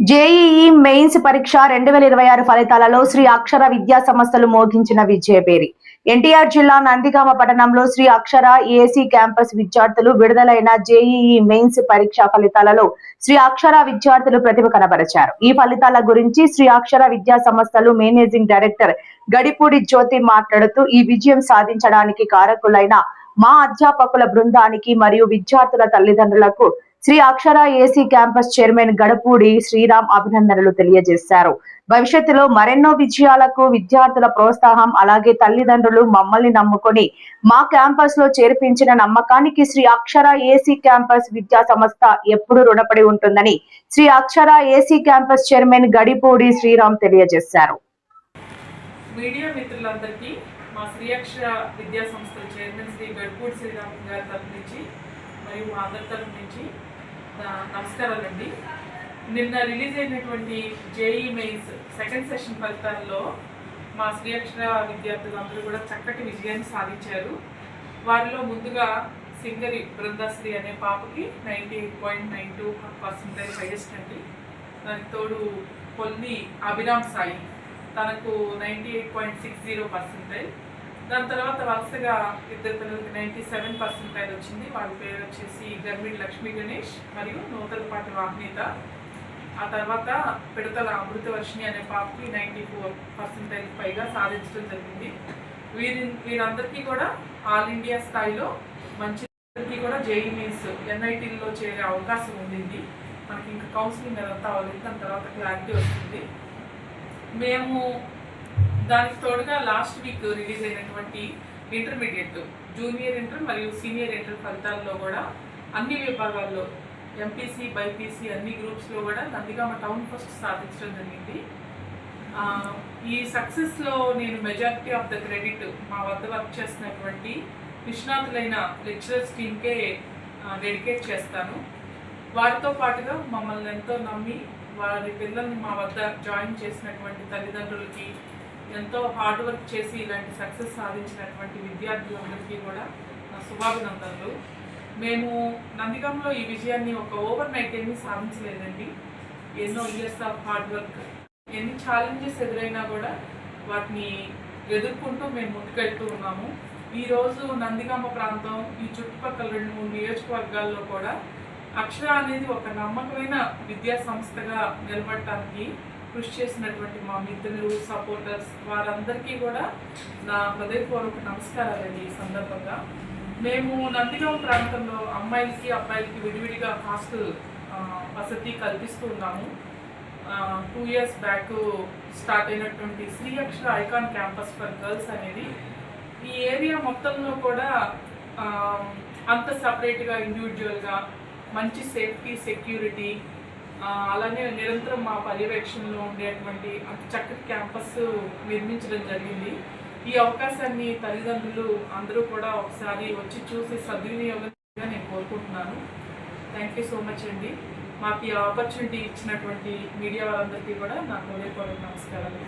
JEE mains పరీక్ష 2026 ఫలితాలలో శ్రీ అక్షర విద్యా సంస్థలు మోగించిన విజయభేరి. ఎన్టీఆర్ జిల్లా నందిగామ పట్టణంలో శ్రీ అక్షర ఏసీ క్యాంపస్ విద్యార్థులు విడుదలైన జేఈఈ మెయిన్స్ పరీక్ష ఫలితాలలో శ్రీ అక్షర విద్యార్థులు ప్రతిభ కనబరిచారు. ఈ ఫలితాల గురించి శ్రీ అక్షర విద్యా సంస్థలు మేనేజింగ్ డైరెక్టర్ గడిపూడి జ్యోతి మాట్లాడుతూ, ఈ విజయం సాధించడానికి కారకులైన మా అధ్యాపకుల బృందానికి మరియు విద్యార్థుల తల్లిదండ్రులకు Shri Akshara AC campus chairman గడపూడి Sriram అభినందనలు తెలియజేశారు. భవిష్యత్తులో మరెన్నో విజయాలకు విద్యార్థుల ప్రోత్సాహం, అలాగే తల్లిదండ్రులు మమ్మల్ని నమ్ముకొని మా క్యాంపస్ లో చేర్పించిన నమ్మకానికి శ్రీ అక్షర ఏసీ క్యాంపస్ విద్యా సంస్థ ఎప్పుడు రుణపడి ఉంటుందని Sri Akshara AC campus chairman Gadipudi Sriram తెలియజేశారు. మీడియా మిత్రులందరికీ మా శ్రీ అక్షర విద్యా సంస్థ చైర్మన్ శ్రీ గడిపూడి శ్రీరామ్ గారి తరఫు నుంచి మరియు మా అందరి తరఫు నుంచి నమస్కారాలండి. నిన్న రిలీజ్ అయినటువంటి జేఈ మెయిన్స్ సెకండ్ సెషన్ ఫలితాల్లో మా శ్రీ అక్షర విద్యార్థులందరూ కూడా చక్కటి విజయాన్ని సాధించారు. వారిలో ముందుగా సింగరి బృందాశ్రీ అనే పాపకి 98.92% హైయెస్ట్ అండి. దానికి తోడు పొల్లి అభిరామ్ సాయి తనకు 98.60%. దాని తర్వాత వరుసగా ఇద్దరు పిల్లలకి 97% వచ్చింది. వాళ్ళ పేరు వచ్చేసి గర్మిడి లక్ష్మీ గణేష్ మరియు నూతలపాటి వాహ్నిత. ఆ తర్వాత పిడతల అమృతవర్షిణి అనే పాపకి 94% పైగా సాధించడం జరిగింది. వీరందరికీ కూడా ఆల్ ఇండియా స్థాయిలో మంచి కూడా జేఈ మెయిన్స్ ఎన్ఐటీలో చేరే అవకాశం ఉండింది. మనకి ఇంకా కౌన్సిలింగ్ అదంతా అవ్వలేదు, దాని తర్వాత క్లారిటీ వస్తుంది. మేము దానికి తోడుగా లాస్ట్ వీక్ రిలీజ్ అయినటువంటి ఇంటర్మీడియట్, జూనియర్ ఇంటర్ మరియు సీనియర్ ఇంటర్ ఫలితాల్లో కూడా అన్ని విభాగాల్లో ఎంపీసీ, బైపీసీ అన్ని గ్రూప్స్లో కూడా నందిగామ టౌన్ ఫస్ట్ సాధించడం జరిగింది. ఈ సక్సెస్లో నేను మెజారిటీ ఆఫ్ ద క్రెడిట్ మా వద్ద వర్క్ చేస్తున్నటువంటి నిష్ణాతులైన లెక్చరర్స్ టీమ్కే డెడికేట్ చేస్తాను. వారితో పాటుగా మమ్మల్ని ఎంతో నమ్మి వారి పిల్లల్ని మా వద్ద జాయిన్ చేసినటువంటి తల్లిదండ్రులకి, ఎంతో హార్డ్ వర్క్ చేసి ఇలాంటి సక్సెస్ సాధించినటువంటి విద్యార్థులందరికీ కూడా నా శుభాభినందనలు. మేము నందిగాంలో ఈ విజయాన్ని ఒక ఓవర్ నైట్ ఏమీ సాధించలేదండి. ఎన్నో ఇయర్స్ ఆఫ్ హార్డ్ వర్క్, ఎన్ని ఛాలెంజెస్ ఎదురైనా కూడా వాటిని ఎదుర్కొంటూ మేము ముందుకెళ్తూ ఉన్నాము. ఈరోజు నందిగామ ప్రాంతం, ఈ చుట్టుపక్కల 2-3 నియోజకవర్గాల్లో కూడా అక్షర అనేది ఒక నమ్మకమైన విద్యా సంస్థగా నిలబడటానికి కృషి చేసినటువంటి మా మిత్రులు, సపోర్టర్స్ వారందరికీ కూడా నా హృదయపూర్వక నమస్కారాలండి. ఈ సందర్భంగా మేము నందిగామ ప్రాంతంలో అమ్మాయిలకి అబ్బాయిలకి విడివిడిగా హాస్టల్ వసతి కల్పిస్తూ ఉన్నాము. 2 years బ్యాక్ స్టార్ట్ అయినటువంటి శ్రీ అక్షర ఐకాన్ క్యాంపస్ ఫర్ గర్ల్స్ అనేది ఈ ఏరియా మొత్తంలో కూడా అంత సపరేట్గా, ఇండివిజువల్గా మంచి సేఫ్టీ, సెక్యూరిటీ, అలానే నిరంతరం మా పర్యవేక్షణలో ఉండేటువంటి అతి చక్కటి క్యాంపస్ నిర్మించడం జరిగింది. ఈ అవకాశాన్ని తల్లిదండ్రులు అందరూ కూడా ఒకసారి వచ్చి చూసి సద్వినియోగంగా నేను కోరుకుంటున్నాను. థ్యాంక్ యూ సో మచ్ అండి. మాకు ఈ ఆపర్చునిటీ ఇచ్చినటువంటి మీడియా వాళ్ళందరికీ కూడా నా హృదయపూర్వక నమస్కారాలు.